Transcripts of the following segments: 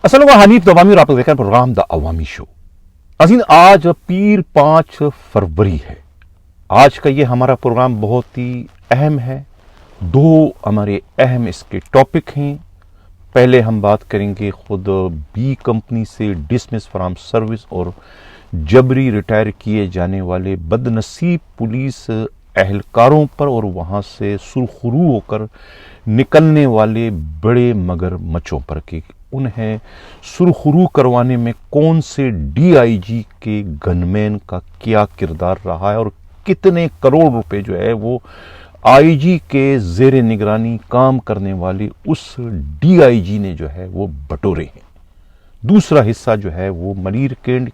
السلام حنیف دوامی اور آپ دیکھ رہے ہیں پروگرام دا عوامی شو۔ عزیز آج پیر 5 فروری ہے۔ آج کا یہ ہمارا پروگرام بہت ہی اہم ہے۔ 2 ہمارے اہم اس کے ٹاپک ہیں۔ پہلے ہم بات کریں گے خود بی کمپنی سے ڈسمس فرام سروس اور جبری ریٹائر کیے جانے والے بد نصیب پولیس اہلکاروں پر اور وہاں سے سرخرو ہو کر نکلنے والے بڑے مگر مچھوں پر کہ انہیں سرخرو کروانے میں کون سے ڈی آئی جی کے گن مین کا کیا کردار رہا ہے اور کتنے کروڑ روپے جو ہے وہ آئی جی کے زیر نگرانی کام کرنے والے اس ڈی آئی جی نے جو ہے وہ بٹورے ہیں۔ دوسرا حصہ جو ہے وہ ملیر کینٹ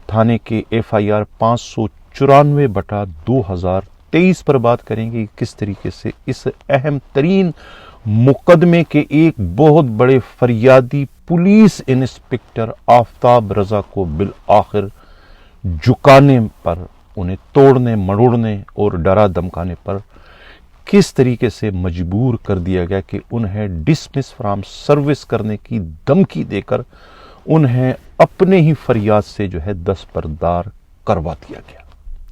تھانے کے ایف آئی آر 594/2023 پر بات کریں گے، کس طریقے سے اس اہم ترین مقدمے کے ایک بہت بڑے فریادی پولیس انسپکٹر آفتاب رضا کو بالآخر جھکانے پر، انہیں توڑنے مڑوڑنے اور ڈرا دمکانے پر کس طریقے سے مجبور کر دیا گیا کہ انہیں ڈسمس فرام سروس کرنے کی دھمکی دے کر انہیں اپنے ہی فریاد سے جو ہے دستبردار کروا دیا گیا۔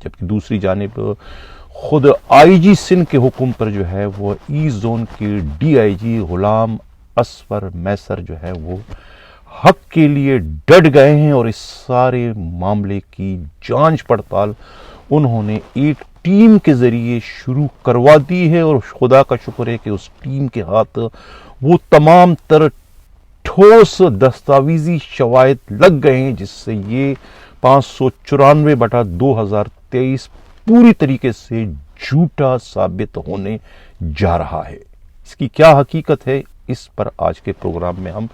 جبکہ دوسری جانب خود آئی جی سندھ کے حکم پر جو ہے وہ ای زون کے ڈی آئی جی غلام اصفر میسر جو ہے وہ حق کے لیے ڈٹ گئے ہیں اور اس سارے معاملے کی جانچ پڑتال انہوں نے ایک ٹیم کے ذریعے شروع کروا دی ہے، اور خدا کا شکر ہے کہ اس ٹیم کے ہاتھ وہ تمام تر ٹھوس دستاویزی شواہد لگ گئے ہیں جس سے یہ 594/2023 پوری طریقے سے جھوٹا ثابت ہونے جا رہا ہے۔ اس کی کیا حقیقت ہے، اس پر آج کے پروگرام میں ہم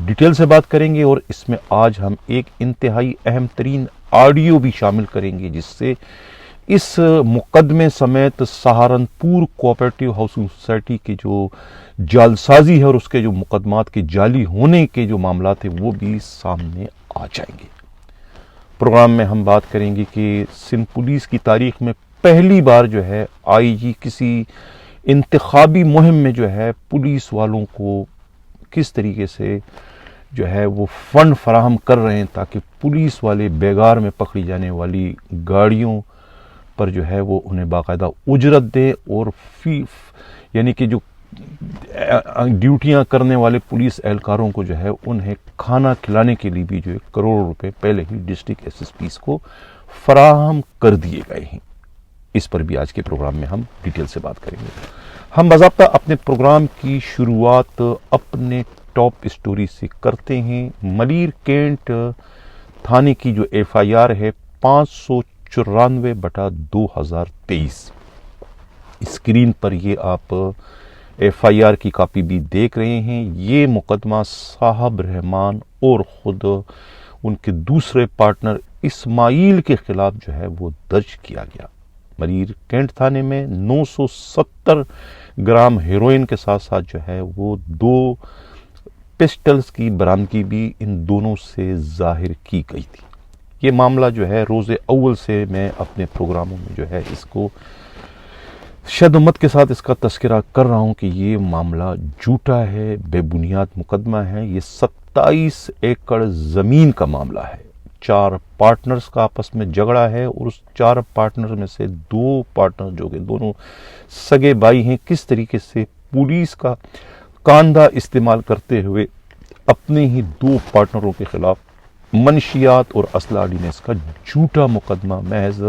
ڈیٹیل سے بات کریں گے، اور اس میں آج ہم ایک انتہائی اہم ترین آڈیو بھی شامل کریں گے جس سے اس مقدمے سمیت سہارنپور کوآپریٹو ہاؤسنگ سوسائٹی کی جو جعلسازی ہے اور اس کے جو مقدمات کے جعلی ہونے کے جو معاملات ہیں وہ بھی سامنے آ جائیں گے۔ پروگرام میں ہم بات کریں گے کہ سندھ پولیس کی تاریخ میں پہلی بار جو ہے آئی جی کسی انتخابی مہم میں جو ہے پولیس والوں کو کس طریقے سے جو ہے وہ فنڈ فراہم کر رہے ہیں تاکہ پولیس والے بیگار میں پکڑی جانے والی گاڑیوں پر جو ہے وہ انہیں باقاعدہ اجرت دیں، اور یعنی کہ جو ڈیوٹیاں کرنے والے پولیس اہلکاروں کو جو ہے انہیں کھانا کھلانے کے لیے بھی جو ہے کروڑ روپے پہلے ہی ڈسٹرکٹ ایس ایس پیز کو فراہم کر دیے گئے ہیں۔ اس پر بھی آج کے پروگرام میں ہم ڈیٹیل سے بات کریں گے۔ ہم باضابطہ اپنے پروگرام کی شروعات اپنے ٹاپ اسٹوری سے کرتے ہیں۔ ملیر کینٹ تھانے کی جو ایف آئی آر ہے 594/2023، اسکرین پر یہ آپ ایف آئی آر کی کاپی بھی دیکھ رہے ہیں۔ یہ مقدمہ صاحب رحمان اور خود ان کے دوسرے پارٹنر اسماعیل کے خلاف جو ہے وہ درج کیا گیا۔ ملیر کینٹ تھانے میں 970 گرام ہیروئن کے ساتھ ساتھ جو ہے وہ 2 پسٹلز کی برآمدگی بھی ان دونوں سے ظاہر کی گئی تھی۔ یہ معاملہ جو ہے روز اول سے میں اپنے پروگراموں میں جو ہے اس کو شدت کے ساتھ اس کا تذکرہ کر رہا ہوں کہ یہ معاملہ جھوٹا ہے، بے بنیاد مقدمہ ہے۔ یہ 27 ایکڑ زمین کا معاملہ ہے۔ 4 پارٹنرز کا آپس میں جھگڑا ہے، اور اس 4 پارٹنر میں سے 2 پارٹنر جو کہ دونوں سگے بھائی ہیں کس طریقے سے پولیس کا کاندھا استعمال کرتے ہوئے اپنے ہی 2 پارٹنروں کے خلاف منشیات اور اسلحہ آرڈیننس کا جھوٹا مقدمہ محض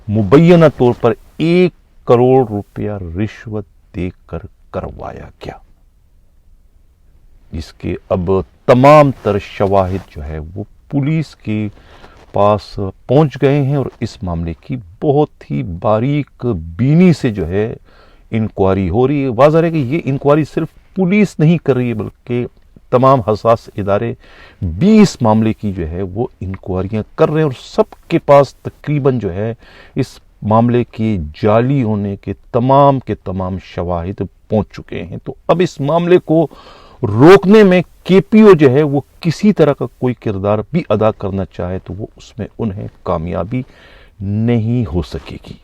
مبینہ طور پر 1 کروڑ روپیہ رشوت دے کر کروایا گیا، جس کے اب تمام تر شواہد جو ہے وہ پولیس کے پاس پہنچ گئے ہیں، اور اس معاملے کی بہت ہی باریک بینی سے جو ہے انکوائری ہو رہی ہے۔ واضح ہے کہ یہ انکوائری صرف پولیس نہیں کر رہی ہے بلکہ تمام حساس ادارے بھی اس معاملے کی جو ہے وہ انکوائریاں کر رہے ہیں، اور سب کے پاس تقریباً جو ہے اس معاملے کے جعلی ہونے کے تمام شواہد پہنچ چکے ہیں۔ تو اب اس معاملے کو روکنے میں کے پی او جو ہے وہ کسی طرح کا کوئی کردار بھی ادا کرنا چاہے تو وہ اس میں انہیں کامیابی نہیں ہو سکے گی۔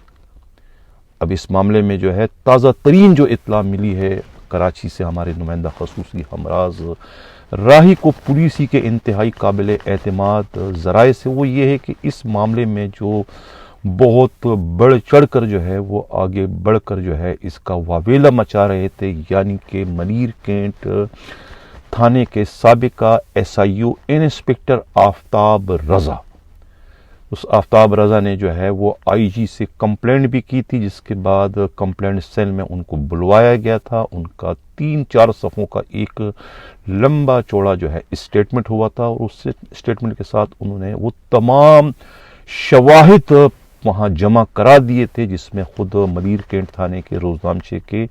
اب اس معاملے میں جو ہے تازہ ترین جو اطلاع ملی ہے کراچی سے ہمارے نمائندہ خصوصی ہمراز راہی کو پولیسی کے انتہائی قابل اعتماد ذرائع سے وہ یہ ہے کہ اس معاملے میں جو بہت بڑھ چڑھ کر جو ہے وہ آگے بڑھ کر جو ہے اس کا واویلا مچا رہے تھے، یعنی کہ منیر کینٹ تھانے کے سابقہ SIO انسپکٹر آفتاب رضا. اس آفتاب رضا نے جو ہے وہ IG سے کمپلینٹ بھی کی تھی، جس کے بعد کمپلینٹ سیل میں ان کو بلوایا گیا تھا. ان کا 3-4 صفحوں کا ایک لمبا چوڑا جو ہے اسٹیٹمنٹ ہوا تھا، اور اس اسٹیٹمنٹ کے ساتھ انہوں نے وہ تمام شواہد وہاں جمع کرا دیے تھے، جس میں خود منیر کینٹ تھانے کے روزنامچے کے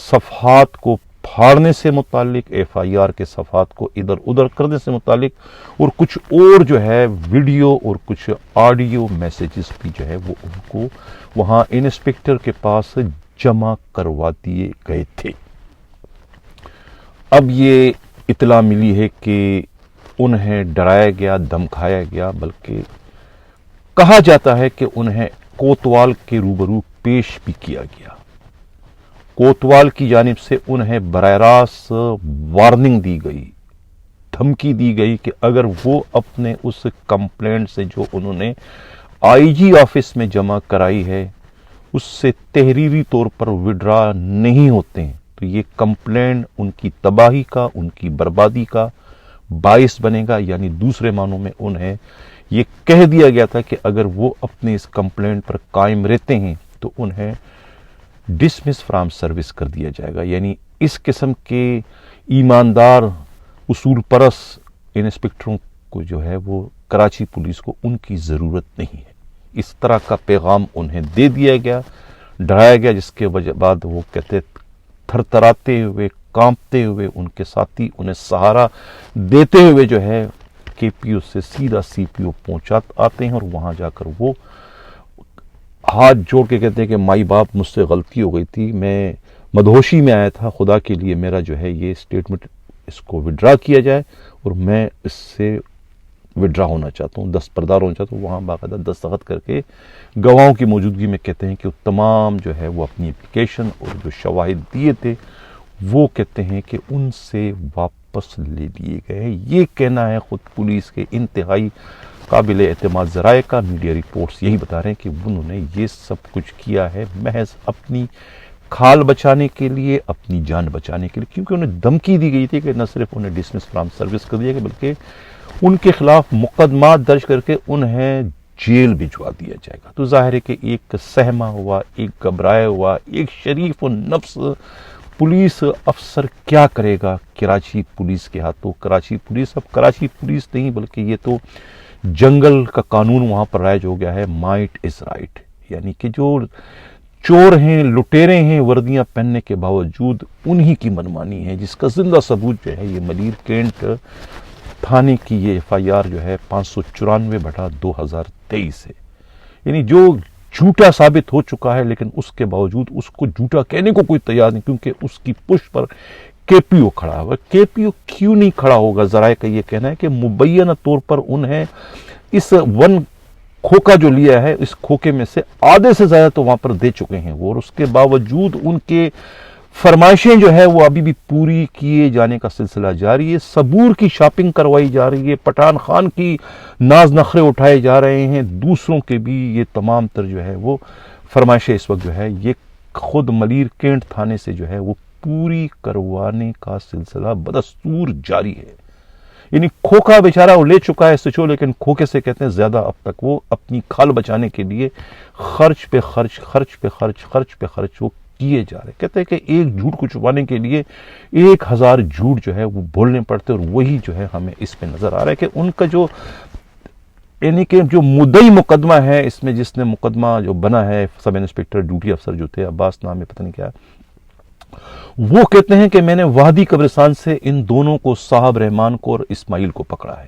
صفحات کو پھاڑنے سے متعلق، FIR کے صفحات کو ادھر ادھر کرنے سے متعلق، اور کچھ اور جو ہے ویڈیو اور کچھ آڈیو میسیجز بھی جو ہے وہ ان کو وہاں انسپکٹر کے پاس جمع کروا دیے گئے تھے. اب یہ اطلاع ملی ہے کہ انہیں ڈرایا گیا، دھمکایا گیا، بلکہ کہا جاتا ہے کہ انہیں کوتوال کے روبرو پیش بھی کیا گیا. کوتوال کی جانب سے انہیں براہ راست وارننگ دی گئی، دھمکی دی گئی کہ اگر وہ اپنے اس کمپلینٹ سے جو انہوں نے IG آفس میں جمع کرائی ہے اس سے تحریری طور پر وڈرا نہیں ہوتے ہیں تو یہ کمپلینٹ ان کی تباہی کا، ان کی بربادی کا باعث بنے گا. یعنی دوسرے معنوں میں انہیں یہ کہہ دیا گیا تھا کہ اگر وہ اپنے اس کمپلینٹ پر قائم رہتے ہیں تو انہیں ڈسمس فرام سروس کر دیا جائے گا. یعنی اس قسم کے ایماندار اصول پرس انسپکٹروں کو جو ہے وہ کراچی پولیس کو ان کی ضرورت نہیں ہے. اس طرح کا پیغام انہیں دے دیا گیا، ڈرایا گیا، جس کے بعد وہ کہتے تھر تھراتے ہوئے، کانپتے ہوئے ان کے ساتھی انہیں سہارا دیتے ہوئے جو ہے KPO سے سیدھا CPO پہنچات آتے ہیں، اور وہاں جا کر وہ ہاتھ جوڑ کے کہتے ہیں کہ مائی باپ مجھ سے غلطی ہو گئی تھی، میں مدہوشی میں آیا تھا، خدا کے لیے میرا جو ہے یہ اسٹیٹمنٹ اس کو وڈرا کیا جائے، اور میں اس سے وڈرا ہونا چاہتا ہوں، دستبردار ہونا چاہتا ہوں. وہاں باقاعدہ دستخط کر کے گواہوں کی موجودگی میں کہتے ہیں کہ وہ تمام جو ہے وہ اپنی اپلیکیشن اور جو شواہد دیے تھے وہ کہتے ہیں کہ ان سے واپس لے لیے گئے ہیں. یہ کہنا ہے خود پولیس کے انتہائی قابل اعتماد ذرائع کا. میڈیا رپورٹس یہی بتا رہے ہیں کہ انہوں نے یہ سب کچھ کیا ہے محض اپنی کھال بچانے کے لیے، اپنی جان بچانے کے لیے، کیونکہ انہیں دھمکی دی گئی تھی کہ نہ صرف انہیں ڈسمس فرام سروس کر دیا گیا بلکہ ان کے خلاف مقدمات درج کر کے انہیں جیل بھجوا دیا جائے گا. تو ظاہر ہے کہ ایک سہما ہوا، ایک گھبرایا ہوا، ایک شریف النفس پولیس افسر کیا کرے گا کراچی پولیس کے ہاتھوں. کراچی پولیس اب کراچی پولیس نہیں بلکہ یہ تو جنگل کا قانون وہاں پر رائج ہو گیا ہے، مائٹ از رائٹ. یعنی کہ جو چور ہیں، لٹیرے ہیں، وردیاں پہننے کے باوجود انہی کی منمانی ہے، جس کا زندہ ثبوت جو ہے یہ منیر کینٹ تھانے کی یہ FIR جو ہے 594/2023 ہے. یعنی جو جھوٹا ثابت ہو چکا ہے لیکن اس کے باوجود اس کو جھوٹا کہنے کو کوئی تیار نہیں، کیونکہ اس کی پشت پر KPO کھڑا ہوا. KPO کیوں نہیں کھڑا ہوگا؟ ذرائع کا یہ کہنا ہے کہ مبینہ طور پر انہیں اس کھوکا جو لیا ہے اس کھوکے میں سے آدھے سے زیادہ تو وہاں پر دے چکے ہیں وہ، اور اس کے باوجود ان کے فرمائشیں جو ہے وہ ابھی بھی پوری کیے جانے کا سلسلہ جاری ہے. صبور کی شاپنگ کروائی جا رہی ہے، پٹھان خان کی ناز نخرے اٹھائے جا رہے ہیں، دوسروں کے بھی یہ تمام تر جو ہے وہ فرمائشیں اس وقت جو ہے یہ خود منیر کینٹ تھانے سے جو ہے وہ پوری کروانے کا سلسلہ بدستور جاری ہے. یعنی کھوکا بیچارہ وہ لے چکا ہے سچو، لیکن کھوکے سے کہتے ہیں زیادہ اب تک وہ اپنی کھال بچانے کے لیے خرچ پہ خرچ وہ کیے جا رہے. کہتے ہیں کہ ایک جھوٹ کو چھپانے کے لیے 1000 جھوٹ جو ہے وہ بولنے پڑتے، اور وہی جو ہے ہمیں اس پہ نظر آ رہا ہے کہ ان کا جو یعنی کہ جو مدعی مقدمہ ہے اس میں، جس نے مقدمہ جو بنا ہے سب انسپکٹر ڈیوٹی افسر جو تھے عباس نام ہے، پتہ نہیں کیا، وہ کہتے ہیں کہ میں نے وادی قبرستان سے ان دونوں کو، صاحب رحمان کو اور اسماعیل کو پکڑا ہے.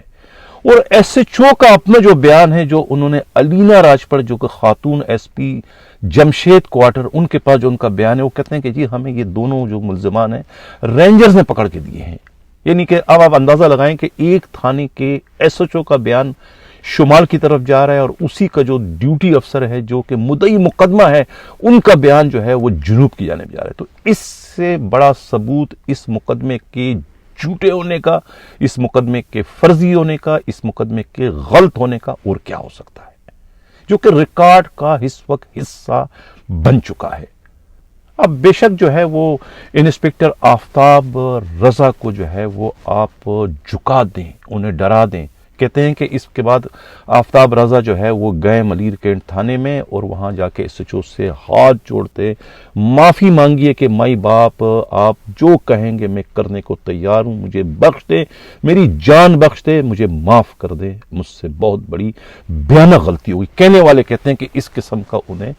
اور SHO کا اپنا جو بیان ہے جو انہوں نے علینا راجپڑ جو کہ خاتون SP جمشید کوارٹر، ان کے پاس جو ان کا بیان ہے، وہ کہتے ہیں کہ جی ہمیں یہ دونوں جو ملزمان ہیں رینجرز نے پکڑ کے دیے ہیں. یعنی کہ اب آپ اندازہ لگائیں کہ ایک تھانے کے SHO کا بیان شمال کی طرف جا رہا ہے، اور اسی کا جو ڈیوٹی افسر ہے جو کہ مدعی مقدمہ ہے ان کا بیان جو ہے وہ جنوب کی جانب جا رہا ہے. تو اس سے بڑا ثبوت اس مقدمے کے جھوٹے ہونے کا، اس مقدمے کے فرضی ہونے کا، اس مقدمے کے غلط ہونے کا اور کیا ہو سکتا ہے، جو کہ ریکارڈ کا اس وقت حصہ بن چکا ہے۔ اب بے شک جو ہے وہ انسپکٹر آفتاب رضا کو جو ہے وہ آپ جھکا دیں، انہیں ڈرا دیں۔ کہتے ہیں کہ اس کے بعد آفتاب رضا جو ہے وہ گئے ملیر کینٹ تھانے میں اور وہاں جا کے ایس ایچ او سے ہاتھ جوڑتے معافی مانگیے کہ مائی باپ آپ جو کہیں گے میں کرنے کو تیار ہوں، مجھے بخش دیں، میری جان بخش دے، مجھے معاف کر دیں، مجھ سے بہت بڑی بھیانک غلطی ہوئی۔ کہنے والے کہتے ہیں کہ اس قسم کا انہیں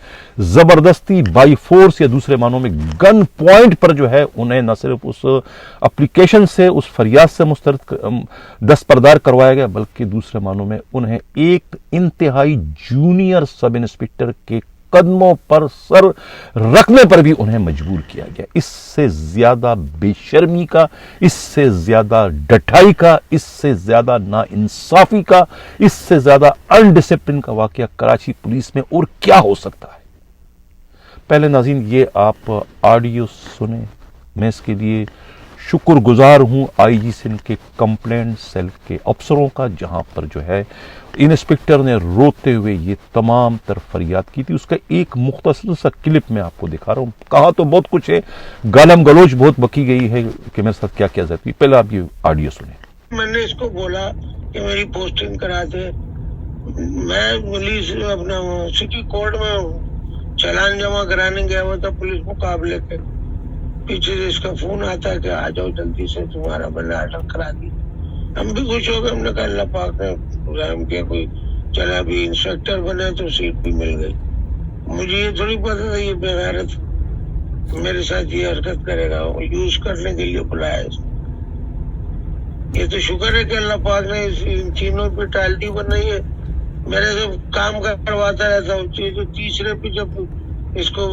زبردستی بائی فورس یا دوسرے معنوں میں گن پوائنٹ پر جو ہے انہیں نہ صرف اس اپلیکیشن سے، اس فریاد سے مسترد دستبردار کروایا گیا، بلکہ دوسرے معنوں میں انہیں ایک انتہائی جونیئر سب انسپکٹر کے قدموں پر سر رکھنے پر بھی انہیں مجبور کیا گیا۔ اس سے زیادہ بے شرمی کا، اس سے زیادہ ڈٹائی کا، اس سے زیادہ ناانصافی کا، اس سے زیادہ انڈسپلن کا واقعہ کراچی پولیس میں اور کیا ہو سکتا ہے؟ پہلے ناظرین یہ آپ آڈیو سنیں، میں اس کے لیے شکر گزار ہوں آئی جی سندھ کے کمپلینٹ سیل کے افسروں کا، جہاں پر جو ہے انسپکٹر نے روتے ہوئے یہ تمام تر فریاد کی تھی۔ اس کا ایک مختصر سا کلپ میں آپ کو دکھا رہا ہوں۔ کہا تو بہت کچھ ہے، گالم گلوچ بہت بکی گئی ہے کہ میرے ساتھ کیا کیا جاتی ہے۔ پہلے آپ یہ آڈیو سنیں۔ میں نے اس کو بولا کہ میری پوسٹنگ کرا دے، میں پولیس اپنا سٹی کورٹ میں چالان جمع کرانے گیا ہوا تھا پولیس مقابلے کے، پیچھے سے اس کا فون آتا ہے کہ آ جاؤ جلدی سے، تمہارا میں نے آرڈر کرا دی۔ ہم بھی خوش ہو گئے، ہم نے کہا اللہ پاک نے رحم کیا، کوئی چلا بھی انسپکٹر بنے تو سیٹ بھی مل گئی۔ مجھے یہ تھوڑی پتا تھا یہ بغیرت میرے ساتھ یہ حرکت کرے گا، وہ یوز کرنے کے لیے بلایا اس نے۔ یہ تو شکر ہے کہ اللہ پاک نے ان چینوں پہ ٹالٹی بنائی ہے، میرے سے کام کرواتا رہتا ہوں۔ تو تیسرے پہ جب اس کو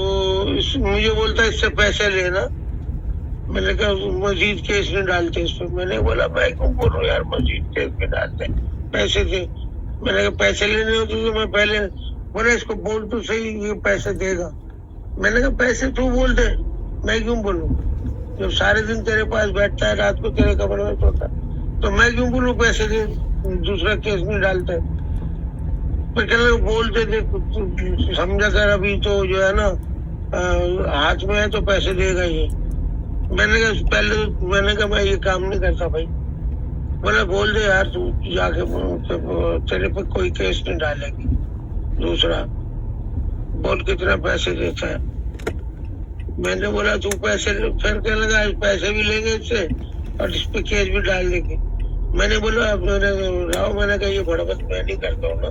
مجھے بولتا ہے اس سے پیسے لینا، میں نے کہا مزید کیس نہیں ڈالتے اس پہ۔ میں نے بولا میں کیوں بولوں یار مزید کیس میں ڈالتے، پیسے دے۔ میں نے کہا پیسے لینے ہوتے تو میں پہلے بولا اس کو بول تو صحیح یہ پیسے دے گا۔ میں نے کہا پیسے تو بول دے، میں کیوں بولوں؟ جب سارے دن تیرے پاس بیٹھتا ہے، رات کو تیرے کمرے میں سوتا ہے، تو میں کیوں بولوں پیسے دے، دوسرا کیس نہیں ڈالتے۔ میں کہ بولتے تھے سمجھا کر ابھی تو جو ہے نا ہاتھ میں ہے تو پیسے دے گا یہ۔ میں نے کہا پہلے میں نے کہا میں یہ کام نہیں کرتا بھائی۔ بولا بول دے یار تو جا کے تیرے پہ کوئی کیس نہیں ڈالے گی۔ دوسرا بول کتنا پیسے دیتا ہے۔ میں نے بولا تو پیسے پھر کہنے لگا پیسے بھی لیں گے اس سے اور اس پہ کیس بھی ڈال دیں گے۔ میں نے بولا میں نے کہا یہ بڑا بات میں نہیں کرتا ہوں نا،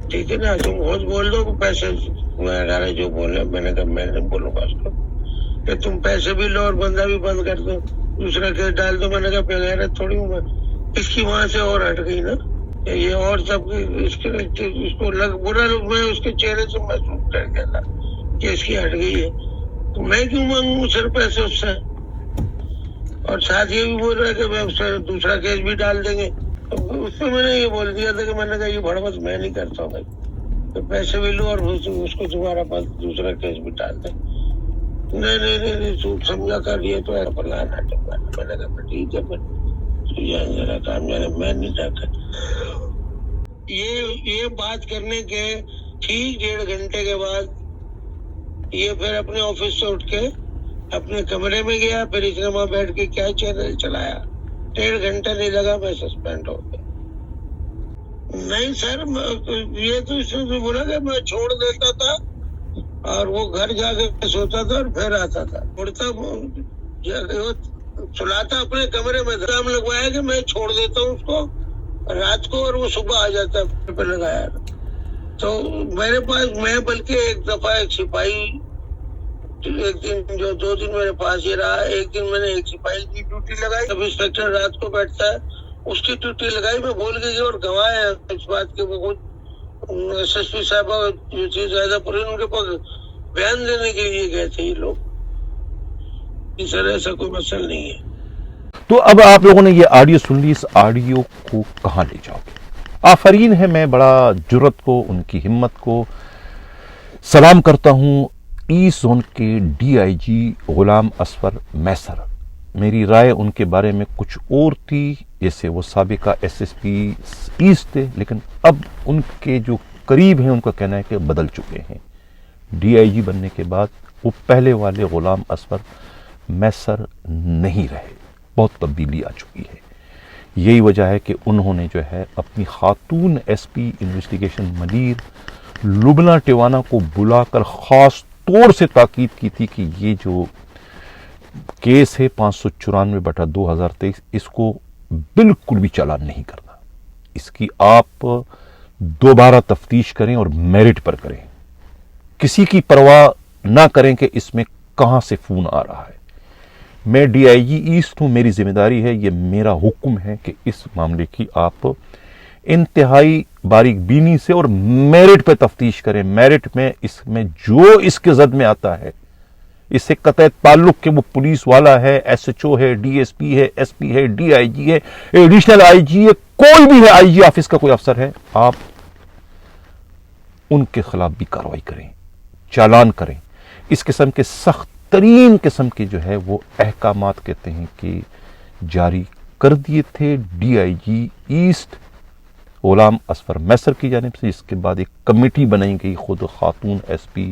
ٹھیک ہے نا، تم خود بول دو پیسے جو بولے۔ میں نے کہا میں نہیں بولوں گا اس کو کہ تم پیسے بھی لو اور بندہ بھی بند کر دو، دوسرا کیس ڈال دو۔ میں نے کہا بغیرت تھوڑی ہوں میں۔ اس کی وہاں سے اور ہٹ گئی نا یہ، اور سب اس کو برا لوگ میں اس کے چہرے سے محسوس کر گیا تھا کہ اس کی ہٹ گئی ہے، تو میں کیوں مانگوں سر پیسے اس سے؟ اور ساتھ یہ بھی بول رہا ہے کہ میں اس سے دوسرا کیس بھی ڈال دیں گے۔ اس پہ میں نے یہ بول دیا تھا کہ میں نے کہا یہ بڑا بس میں نہیں کرتا ہوں بھائی، تو پیسے بھی لو اور اس کو تمہارا پاس دوسرا کیس بھی ڈال دیں۔ نہیں سمجھا کر یہ تو ہے بلانا ٹپانا۔ میں نے کہا ٹھیک ہے میرا کام جانے، میں نہیں جاتا۔ یہ بات کرنے کے ٹھیک 1.5 گھنٹے کے بعد یہ پھر اپنے آفس سے اٹھ کے اپنے کمرے میں گیا، پھر اس نے وہاں بیٹھ کے کیا چینل چلایا۔ 1.5 گھنٹہ نہیں لگا میں سسپینڈ ہو گیا۔ نہیں سر یہ تو اس نے بولا کہ میں چھوڑ دیتا تھا اور وہ گھر جا کے سوتا تھا اور پھر آتا تھا، اڑتا سلاتا اپنے کمرے میں دام لگوایا کہ میں چھوڑ دیتا ہوں اس کو رات کو اور وہ صبح آ جاتا ہے پہ لگایا۔ تو میرے پاس میں بلکہ ایک دفعہ ایک سپاہی ایک دن جو 2 دن میرے پاس ہی رہا، ایک دن میں نے ایک سپاہی کی ڈیوٹی لگائی، جب انسپکٹر رات کو بیٹھتا ہے اس کی ڈیوٹی لگائی، میں بول گئی اور گواہ ہے اس بات کے، وہ خود ایس ایس پی صاحبہ جو تھی زیادہ پوری ان کے پاس بیان دینے کے لیے گئے تھے یہ لوگ۔ اس طرح ایسا کوئی مسئلہ نہیں ہے۔ تو اب آپ لوگوں نے یہ آڈیو سن لی، اس آڈیو کو کہاں لے جاؤ گے؟ آفرین ہے، میں بڑا جرت کو، ان کی ہمت کو سلام کرتا ہوں۔ ایسٹ زون کے ڈی آئی جی غلام اصفر میسر، میری رائے ان کے بارے میں کچھ اور تھی، جیسے وہ سابقہ ایس ایس پی ایسٹ تھے، لیکن اب ان کے جو قریب ہیں ان کا کہنا ہے کہ بدل چکے ہیں۔ ڈی آئی جی بننے کے بعد وہ پہلے والے غلام اصفر میسر نہیں رہے، بہت تبدیلی آ چکی ہے۔ یہی وجہ ہے کہ انہوں نے جو ہے اپنی خاتون ایس پی انویسٹیگیشن مدیر لبنہ ٹیوانا کو بلا کر خاص طور سے تاکید کی تھی کہ یہ جو کیس ہے 594/2023 اس کو بالکل بھی چالان نہیں کرنا، اس کی آپ دوبارہ تفتیش کریں اور میرٹ پر کریں، کسی کی پرواہ نہ کریں کہ اس میں کہاں سے فون آ رہا ہے۔ میں ڈی آئی جی ایسٹ ہوں، میری ذمہ داری ہے، یہ میرا حکم ہے کہ اس معاملے کی آپ انتہائی باریک بینی سے اور میرٹ پہ تفتیش کریں۔ میرٹ میں اس میں جو اس کے زد میں آتا ہے، اس سے قطع تعلق کہ وہ پولیس والا ہے، ایس ایچ او ہے، ڈی ایس پی ہے، ایس پی ہے، ڈی آئی جی ہے، ایڈیشنل آئی جی ہے، کوئی بھی ہے، آئی جی آفس کا کوئی افسر ہے، آپ ان کے خلاف بھی کارروائی کریں، چالان کریں۔ اس قسم کے سخت ترین قسم کے جو ہے وہ احکامات کہتے ہیں کہ جاری کر دیے تھے D I G asset Ghulam اصفر میسر کی جانب سے، جس کے بعد ایک کمیٹی بنائی گئی خود خاتون ایس پی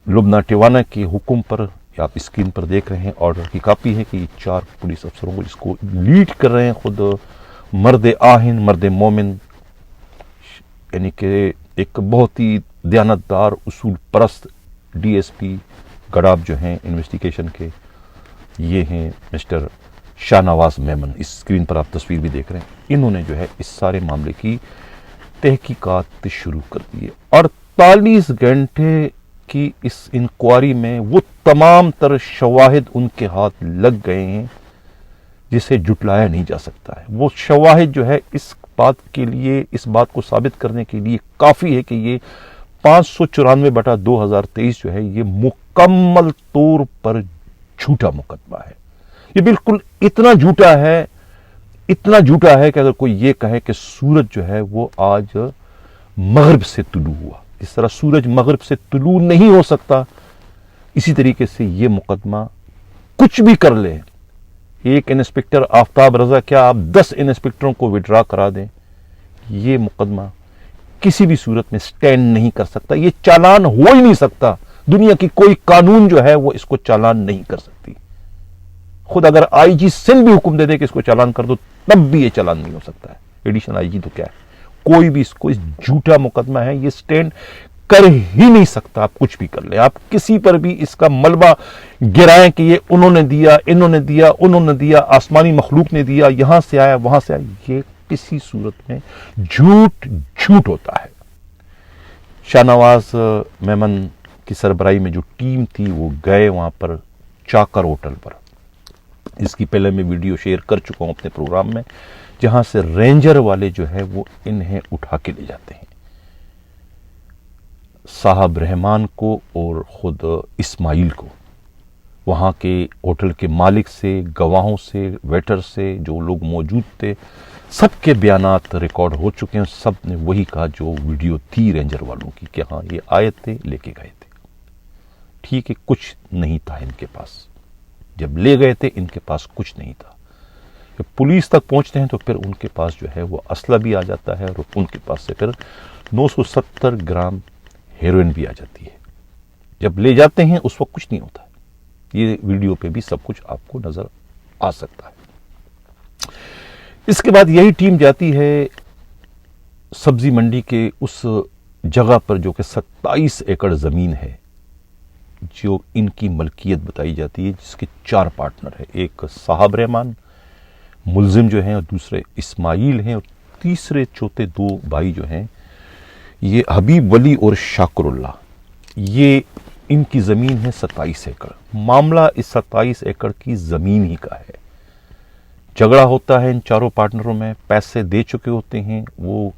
لبنہ ٹیوانا کے حکم پر، آپ اسکرین پر دیکھ رہے ہیں آرڈر کی کاپی ہے کہ یہ 4 پولیس افسروں کو، جس کو لیڈ کر رہے ہیں خود مرد آہن، مرد مومن، یعنی کہ ایک بہت ہی دیانتدار اصول پرست ڈی ایس پی گڈاب جو ہیں انویسٹیگیشن کے، یہ ہیں مسٹر شاہ نواز میمن۔ اس اسکرین پر آپ تصویر بھی دیکھ رہے ہیں۔ انہوں نے جو ہے اس سارے معاملے کی تحقیقات شروع کر دی ہے۔ 48 گھنٹے کی اس انکوائری میں وہ تمام تر شواہد ان کے ہاتھ لگ گئے ہیں جسے جھٹلایا نہیں جا سکتا ہے۔ وہ شواہد جو ہے اس بات کے لیے، اس بات کو ثابت کرنے کے لیے کافی ہے کہ یہ 594/2023 جو ہے یہ مکمل طور پر جھوٹا مقدمہ ہے۔ یہ بالکل اتنا جھوٹا ہے کہ اگر کوئی یہ کہے کہ سورج جو ہے وہ آج مغرب سے طلوع ہوا، جس طرح سورج مغرب سے طلوع نہیں ہو سکتا، اسی طریقے سے یہ مقدمہ کچھ بھی کر لے، ایک انسپکٹر آفتاب رضا کیا آپ 10 انسپکٹروں کو وڈرا کرا دیں، یہ مقدمہ کسی بھی صورت میں سٹینڈ نہیں کر سکتا، یہ چالان ہو ہی نہیں سکتا۔ دنیا کی کوئی قانون جو ہے وہ اس کو چالان نہیں کر سکتی۔ خود اگر آئی جی سندھ بھی حکم دے دے کہ اس کو چالان کر دو، تب بھی یہ چالان نہیں ہو سکتا ہے۔ ایڈیشنل آئی جی تو کیا ہے، کوئی بھی اس کو، اس جھوٹا مقدمہ ہے، یہ سٹینڈ کر ہی نہیں سکتا۔ آپ کچھ بھی کر لیں، آپ کسی پر بھی اس کا ملبہ گرائیں کہ یہ انہوں نے دیا، انہوں نے دیا، انہوں نے دیا، آسمانی مخلوق نے دیا، یہاں سے آیا، وہاں سے آیا، یہ کسی صورت میں جھوٹ ہوتا ہے۔ شاہ نواز میمن کی سربراہی میں جو ٹیم تھی وہ گئے وہاں پر چاکر ہوٹل پر، جس کی پہلے میں ویڈیو شیئر کر چکا ہوں اپنے پروگرام میں، جہاں سے رینجر والے جو ہے وہ انہیں اٹھا کے لے جاتے ہیں، صاحب رحمان کو اور خود اسماعیل کو۔ وہاں کے ہوٹل کے مالک سے، گواہوں سے، ویٹر سے، جو لوگ موجود تھے، سب کے بیانات ریکارڈ ہو چکے ہیں، سب نے وہی کہا جو ویڈیو تھی رینجر والوں کی کہ ہاں یہ آئے تھے، لے کے گئے تھے۔ ٹھیک ہے، کچھ نہیں تھا ان کے پاس، جب لے گئے تھے ان کے پاس کچھ نہیں تھا۔ جب پولیس تک پہنچتے ہیں تو پھر ان کے پاس جو ہے وہ اسلحہ بھی آ جاتا ہے، اور ان کے پاس سے پھر 970 گرام ہیروئن بھی آ جاتی ہے۔ جب لے جاتے ہیں اس وقت کچھ نہیں ہوتا ہے، یہ ویڈیو پہ بھی سب کچھ آپ کو نظر آ سکتا ہے۔ اس کے بعد یہی ٹیم جاتی ہے سبزی منڈی کے اس جگہ پر جو کہ 27 ایکڑ زمین ہے، جو ان کی ملکیت بتائی جاتی ہے، جس کے 4 پارٹنر ہیں، ایک صاحب رحمان ملزم جو ہیں، اور دوسرے اسماعیل ہیں، اور تیسرے چوتھے 2 بھائی جو ہیں یہ حبیب ولی اور شاکر اللہ۔ یہ ان کی زمین ہے 27 ایکڑ۔ معاملہ اس 27 ایکڑ کی زمین ہی کا ہے۔ جھگڑا ہوتا ہے ان چاروں پارٹنروں میں، پیسے دے چکے ہوتے ہیں، وہ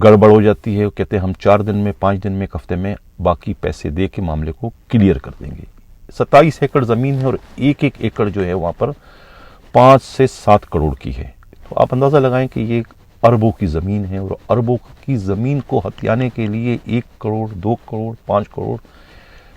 گڑبڑ ہو جاتی ہے، وہ کہتے ہیں ہم 4 دن میں، 5 دن میں، 1 ہفتے میں باقی پیسے دے کے معاملے کو کلیئر کر دیں گے۔ 27 ایکڑ زمین ہے، اور ایک ایکڑ جو ہے وہاں پر 5 سے 7 کروڑ کی ہے۔ تو آپ اندازہ لگائیں کہ یہ اربوں کی زمین ہے، اور اربوں کی زمین کو ہتھیانے کے لیے 1 کروڑ، 2 کروڑ، 5 کروڑ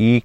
1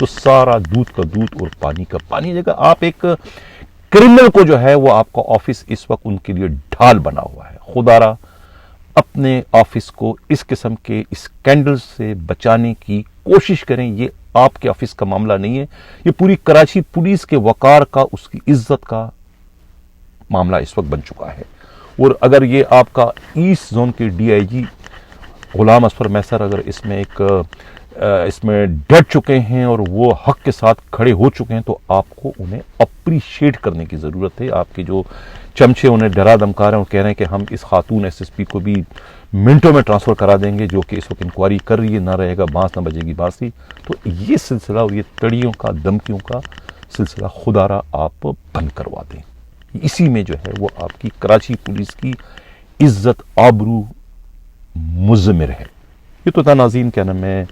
تو سارا دودھ کا دودھ اور پانی کا پانی جگہ آپ ایک کرمنل کو جو ہے وہ آپ کا آفس اس وقت ان کے لیے ڈھال بنا ہوا ہے. خدا را اپنے آفس کو اس قسم کے اسکینڈل سے بچانے کی کوشش کریں. یہ آپ کے آفس کا معاملہ نہیں ہے, یہ پوری کراچی پولیس کے وقار کا, اس کی عزت کا معاملہ اس وقت بن چکا ہے. اور اگر یہ آپ کا ایسٹ زون کے ڈی آئی جی غلام اصفر میسر اگر اس میں ڈٹ چکے ہیں اور وہ حق کے ساتھ کھڑے ہو چکے ہیں, تو آپ کو انہیں اپریشیٹ کرنے کی ضرورت ہے. آپ کے جو چمچے انہیں ڈرا دمکا رہے ہیں, وہ کہہ رہے ہیں کہ ہم اس خاتون ایس ایس پی کو بھی منٹوں میں ٹرانسفر کرا دیں گے, جو کہ اس وقت انکوائری کر رہی ہے, نہ رہے گا بانس نہ بجے گی بانسی. تو یہ سلسلہ اور یہ تڑیوں کا دھمکیوں کا سلسلہ خدا را آپ بند کروا دیں. اسی میں جو ہے وہ آپ کی کراچی پولیس کی عزت آبرو مضمر ہے. یہ تو تھا ناظرین کیا نام ہے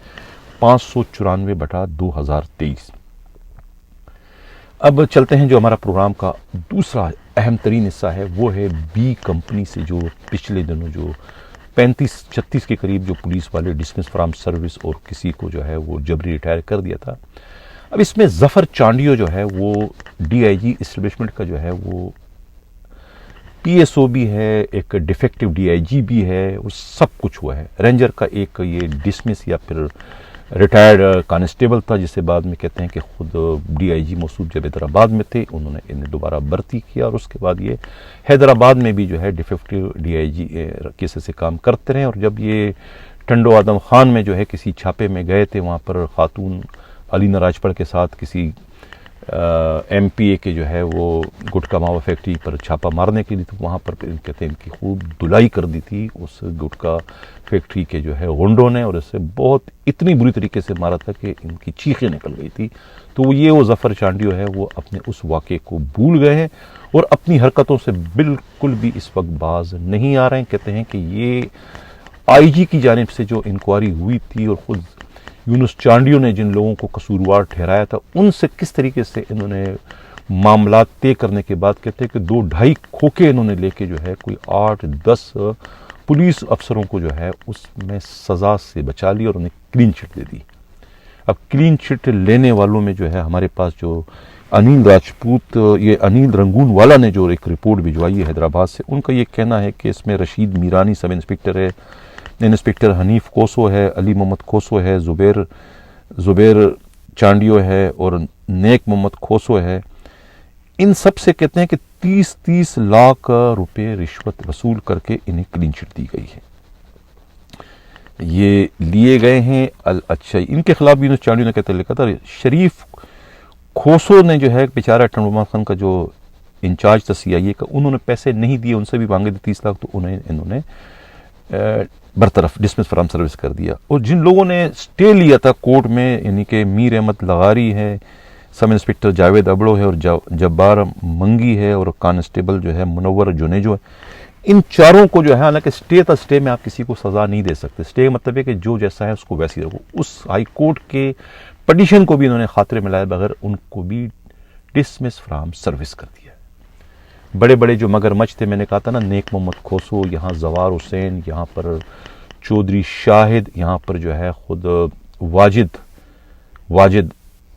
594/2023. اب چلتے ہیں جو ہمارا پروگرام کا دوسرا اہم ترین حصہ ہے, وہ ہے بی کمپنی سے جو پچھلے دنوں جو 35-36 کے قریب جو پولیس والے ڈسمس فرام سروس اور کسی کو جو ہے وہ جبری ریٹائر کر دیا تھا. اب اس میں ظفر چانڈیو جو ہے وہ ڈی آئی جی اسٹیبلشمنٹ کا جو ہے وہ پی ایس او بھی ہے, ایک ڈیفیکٹو ڈی آئی جی بھی ہے, اور سب کچھ ہوا ہے. رینجر کا ایک یہ ڈسمس یا پھر ریٹائرڈ کانسٹیبل تھا, جسے بعد میں کہتے ہیں کہ خود ڈی آئی جی موصوف جب حیدرآباد میں تھے, انہوں نے انہیں دوبارہ بھرتی کیا, اور اس کے بعد یہ حیدرآباد میں بھی جو ہے ڈیفیکٹو ڈی آئی جی کیسے سے کام کرتے رہے. اور جب یہ ٹنڈو آدم خان میں جو ہے کسی چھاپے میں گئے تھے, وہاں پر خاتون علینا راجپڑ کے ساتھ کسی ایم پی اے کے جو ہے وہ گٹکا ماوا فیکٹری پر چھاپا مارنے کے لیے, تو وہاں پر کہتے ہیں ان کی خوب دھلائی کر دی تھی اس گٹکا فیکٹری کے جو ہے غنڈوں نے, اور اس سے بہت اتنی بری طریقے سے مارا تھا کہ ان کی چیخیں نکل گئی تھی. تو وہ ظفر چانڈیو ہے وہ اپنے اس واقعے کو بھول گئے ہیں اور اپنی حرکتوں سے بالکل بھی اس وقت باز نہیں آ رہے ہیں. کہتے ہیں کہ یہ آئی جی کی جانب سے جو انکوائری ہوئی تھی اور خود یونس چانڈیو نے جن لوگوں کو قصوروار ٹھہرایا تھا, ان سے کس طریقے سے انہوں نے معاملات طے کرنے کے بعد کہتے ہیں کہ 2-2.5 کھوکے انہوں نے لے کے جو ہے کوئی 8-10 پولیس افسروں کو جو ہے اس میں سزا سے بچا لی اور انہیں کلین چٹ دے دی. اب کلین چٹ لینے والوں میں جو ہے ہمارے پاس جو انیل راجپوت, یہ انیل رنگون والا نے جو ایک رپورٹ بھجوائی ہے حیدرآباد سے, ان کا یہ کہنا ہے کہ اس میں رشید میرانی سب انسپکٹر ہے, انسپکٹر حنیف کوسو ہے, علی محمد کوسو ہے, زبیر چانڈیو ہے اور نیک محمد کوسو ہے. ان سب سے کہتے ہیں کہ 30 لاکھ روپے رشوت وصول کر کے انہیں کلین چٹ دی گئی ہے. یہ لیے گئے ہیں. اچھا, ان کے خلاف بھی یونس چانڈیو نے کہتے لکھا تھا. شریف کھوسو نے جو ہے بیچارہ ٹنڈو خان کا جو انچارج تھا سی آئی اے کا, انہوں نے پیسے نہیں دیے, ان سے بھی مانگے تھے 30 لاکھ, تو انہوں نے برطرف ڈسمس فرام سروس کر دیا. اور جن لوگوں نے سٹے لیا تھا کورٹ میں, یعنی کہ میر احمد لغاری ہے, سب انسپکٹر جاوید ابڑو ہے اور جبار منگی ہے, اور کانسٹیبل جو ہے منور جنیجو ہے, ان چاروں کو جو ہے, حالانکہ سٹے تھا, سٹے میں آپ کسی کو سزا نہیں دے سکتے. سٹے کا مطلب ہے کہ جو جیسا ہے اس کو ویسی رکھو. اس ہائی کورٹ کے پٹیشن کو بھی انہوں نے خاطرے میں لائے بغیر ان کو بھی ڈسمس فرام سروس کر دیا. بڑے بڑے جو مگر مچ تھے, میں نے کہا تھا نا, نیک محمد کھوسو, یہاں زوار حسین, یہاں پر چودھری شاہد, یہاں پر جو ہے خود واجد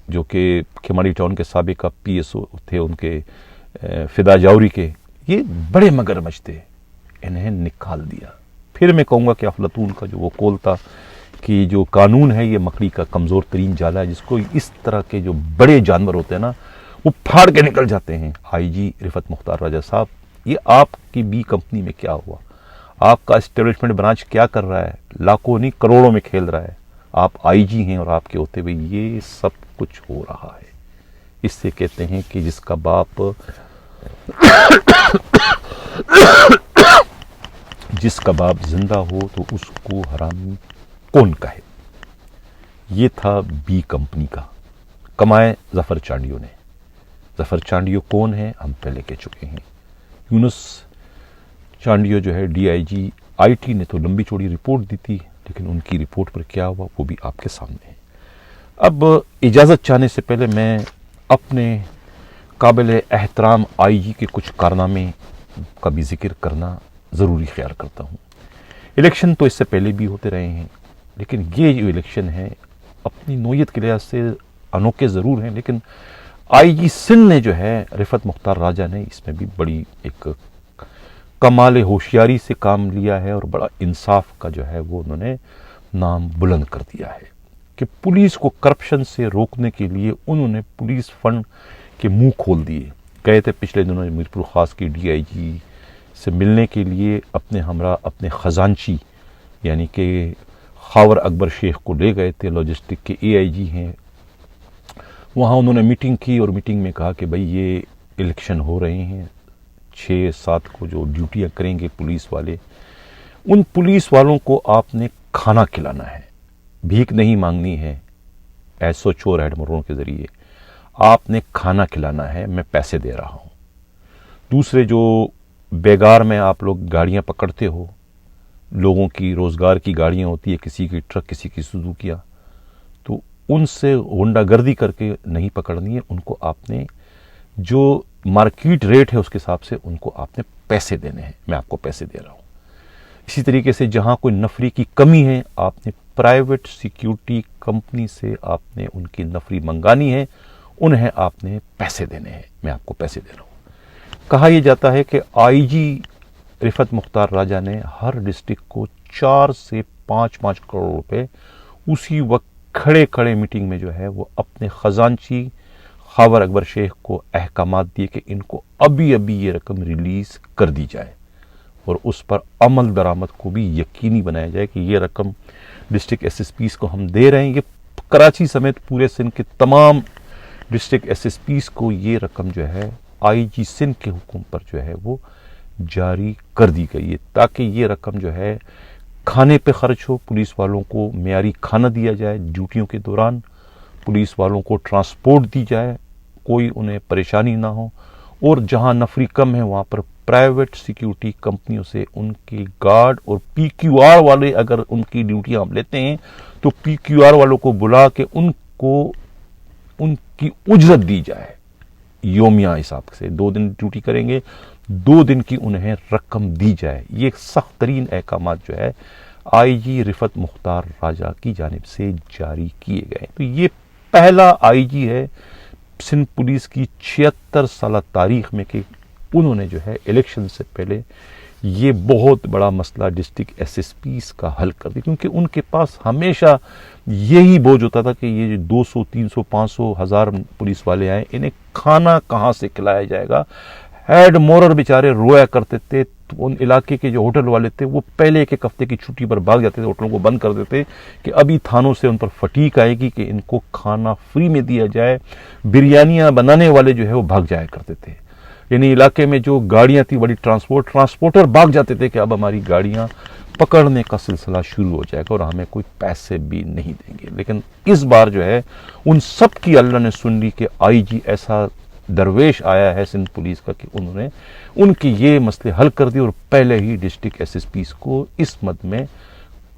جو کہ کھماڑی ٹاؤن کے سابقہ پی ایس او تھے, ان کے فدا جاوری کے, یہ بڑے مگر مچ تھے, انہیں نکال دیا. پھر میں کہوں گا کہ افلاطون کا جو وہ قول تھا کہ جو قانون ہے یہ مکڑی کا کمزور ترین جالا ہے, جس کو اس طرح کے جو بڑے جانور ہوتے ہیں نا وہ پھاڑ کے نکل جاتے ہیں. آئی جی رفت مختار راجہ صاحب, یہ آپ کی بی کمپنی میں کیا ہوا؟ آپ کا اسٹیبلشمنٹ برانچ کیا کر رہا ہے؟ لاکھوں نہیں کروڑوں میں کھیل رہا ہے. آپ آئی جی ہیں اور آپ کے ہوتے ہوئے یہ سب کچھ ہو رہا ہے. اس سے کہتے ہیں کہ جس کا باپ زندہ ہو تو اس کو حرامی کون کہے. یہ تھا بی کمپنی کا. کمائے ظفر چانڈیو نے. ظفر چانڈیو کون ہے ہم پہلے کہہ چکے ہیں. یونس چانڈیو جو ہے D I G I T نے تو لمبی چوڑی رپورٹ دی تھی, لیکن ان کی رپورٹ پر کیا ہوا وہ بھی آپ کے سامنے ہے. اب اجازت چاہنے سے پہلے میں اپنے قابل احترام آئی جی کے کچھ کارنامے کا بھی ذکر کرنا ضروری خیال کرتا ہوں. الیکشن تو اس سے پہلے بھی ہوتے رہے ہیں, لیکن یہ جو الیکشن ہے اپنی نوعیت کے لحاظ سے انوکھے ضرور ہیں، لیکن آئی جی سندھ نے جو ہے رفعت مختار راجہ نے اس میں بھی بڑی ایک کمال ہوشیاری سے کام لیا ہے اور بڑا انصاف کا جو ہے وہ انہوں نے نام بلند کر دیا ہے کہ پولیس کو کرپشن سے روکنے کے لیے انہوں نے پولیس فنڈ کے منہ کھول دیے. گئے تھے پچھلے دنوں میرپور خاص کی ڈی آئی جی سے ملنے کے لیے، اپنے ہمراہ اپنے خزانچی یعنی کہ خاور اکبر شیخ کو لے گئے تھے، لاجسٹک کے اے آئی جی ہیں. وہاں انہوں نے میٹنگ کی اور میٹنگ میں کہا کہ بھائی یہ الیکشن ہو رہے ہیں، 6-7 کو جو ڈیوٹیاں کریں گے پولیس والے، ان پولیس والوں کو آپ نے کھانا کھلانا ہے، بھیک نہیں مانگنی ہے. ایسو چور ہیڈ مروں کے ذریعے آپ نے کھانا کھلانا ہے، میں پیسے دے رہا ہوں. دوسرے جو بیگار میں آپ لوگ گاڑیاں پکڑتے ہو، لوگوں کی روزگار کی گاڑیاں ہوتی ہے، کسی کی ٹرک کسی کی سوزوکیاں، تو ان سے غنڈہ گردی کر کے نہیں پکڑنی ہے. ان کو آپ نے جو مارکیٹ ریٹ ہے اس کے حساب سے ان کو آپ نے پیسے دینے ہیں، میں آپ کو پیسے دے رہا ہوں. اسی طریقے سے جہاں کوئی نفری کی کمی ہے، آپ نے پرائیویٹ سیکیورٹی کمپنی سے آپ نے ان کی نفری منگانی ہے، انہیں آپ نے پیسے دینے ہیں، میں آپ کو پیسے دے رہا ہوں. کہا یہ جاتا ہے کہ آئی جی رفعت مختار راجہ نے ہر ڈسٹرکٹ کو 4 سے 5 کروڑ روپے اسی وقت کھڑے کھڑے میٹنگ میں جو ہے وہ اپنے خزانچی خاور اکبر شیخ کو احکامات دیے کہ ان کو ابھی یہ رقم ریلیز کر دی جائے اور اس پر عمل درآمد کو بھی یقینی بنایا جائے کہ یہ رقم ڈسٹرکٹ ایس ایس پیز کو ہم دے رہے ہیں. یہ کراچی سمیت پورے سندھ کے تمام ڈسٹرکٹ ایس ایس پیز کو یہ رقم جو ہے آئی جی سندھ کے حکم پر جو ہے وہ جاری کر دی گئی ہے تاکہ یہ رقم جو ہے کھانے پہ خرچ ہو، پولیس والوں کو معیاری کھانا دیا جائے ڈیوٹیوں کے دوران، پولیس والوں کو ٹرانسپورٹ دی جائے، کوئی انہیں پریشانی نہ ہو، اور جہاں نفری کم ہے وہاں پر پرائیویٹ سیکیورٹی کمپنیوں سے ان کی گارڈ اور پی کیو آر والے اگر ان کی ڈیوٹیاں ہم لیتے ہیں تو پی کیو آر والوں کو بلا کے ان کو ان کی اجرت دی جائے یومیہ حساب سے. 2 دن ڈیوٹی کریں گے، 2 دن کی انہیں رقم دی جائے. یہ سخت ترین احکامات جو ہے آئی جی رفعت مختار راجہ کی جانب سے جاری کیے گئے. تو یہ پہلا آئی جی ہے سندھ پولیس کی 76 سالہ تاریخ میں کہ انہوں نے جو ہے الیکشن سے پہلے یہ بہت بڑا مسئلہ ڈسٹرکٹ ایس ایس پیز کا حل کر دیا، کیونکہ ان کے پاس ہمیشہ یہی بوجھ ہوتا تھا کہ یہ 200 300 500 1000 پولیس والے آئے، انہیں کھانا کہاں سے کھلایا جائے گا. ہیڈ مورر بیچارے رویا کرتے تھے. ان علاقے کے جو ہوٹل والے تھے وہ پہلے ایک ہفتے کی چھٹی پر بھاگ جاتے تھے، ہوٹلوں کو بند کر دیتے کہ ابھی تھانوں سے ان پر فٹیک آئے گی کہ ان کو کھانا فری میں دیا جائے. بریانیاں بنانے والے جو ہے وہ بھاگ جایا کرتے تھے، یعنی علاقے میں جو گاڑیاں تھیں بڑی ٹرانسپورٹر بھاگ جاتے تھے کہ اب ہماری گاڑیاں پکڑنے کا سلسلہ شروع ہو جائے گا اور ہمیں کوئی پیسے بھی نہیں دیں گے. لیکن اس بار جو ہے ان سب کی اللہ نے سن لی کہ آئی جی ایسا درویش آیا ہے سندھ پولیس کا کہ انہوں نے ان کی یہ مسئلے حل کر دیے اور پہلے ہی ڈسٹرکٹ ایس ایس پیز کو اس مد میں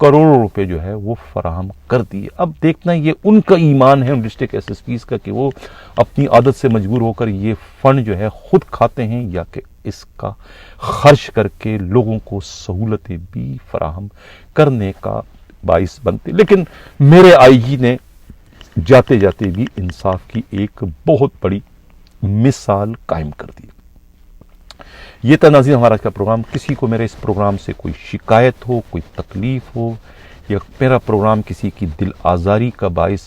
کروڑوں روپے جو ہے وہ فراہم کر دیے. اب دیکھنا یہ ان کا ایمان ہے ان ڈسٹرکٹ ایس ایس پیز کا کہ وہ اپنی عادت سے مجبور ہو کر یہ فنڈ جو ہے خود کھاتے ہیں یا کہ اس کا خرچ کر کے لوگوں کو سہولتیں بھی فراہم کرنے کا باعث بنتے. لیکن میرے آئی جی نے جاتے جاتے بھی انصاف کی ایک بہت بڑی مثال قائم کر دی. یہ تھا ناظرین ہمارا آج کا پروگرام. کسی کو میرے اس پروگرام سے کوئی شکایت ہو، کوئی تکلیف ہو یا میرا پروگرام کسی کی دل آزاری کا باعث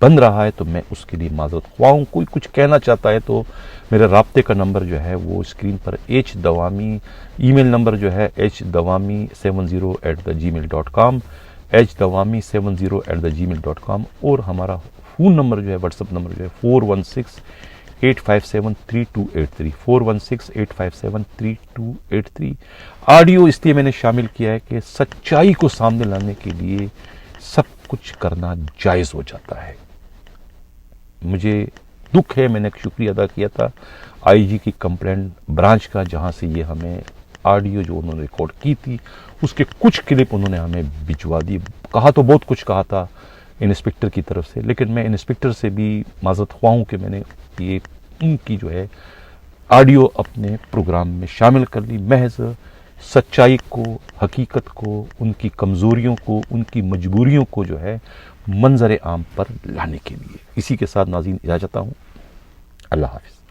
بن رہا ہے تو میں اس کے لیے معذرت خواہ ہوں. کوئی کچھ کہنا چاہتا ہے تو میرے رابطے کا نمبر جو ہے وہ اسکرین پر H-Dawami، ای میل نمبر جو ہے H-Dawami70@gmail.com H-Dawami70@gmail.com اور ہمارا فون نمبر جو ہے واٹس ایپ نمبر جو ہے 416-857-3283 416-857-3283. آڈیو اس لیے میں نے شامل کیا ہے کہ سچائی کو سامنے لانے کے لیے سب کچھ کرنا جائز ہو جاتا ہے. مجھے دکھ ہے، میں نے ایک شکریہ ادا کیا تھا آئی جی کی کمپلینٹ برانچ کا جہاں سے یہ ہمیں آڈیو جو انہوں نے ریکارڈ کی تھی اس کے کچھ کلپ انہوں نے ہمیں بھجوا دی. کہا تو بہت کچھ کہا تھا انسپکٹر کی طرف سے، لیکن میں انسپکٹر سے بھی معذرت خواہ ہوں کہ میں نے یہ ان کی جو ہے آڈیو اپنے پروگرام میں شامل کر لی محض سچائی کو، حقیقت کو، ان کی کمزوریوں کو، ان کی مجبوریوں کو جو ہے منظر عام پر لانے کے لیے۔ اسی کے ساتھ ناظرین اجازت چاہتا ہوں، اللہ حافظ۔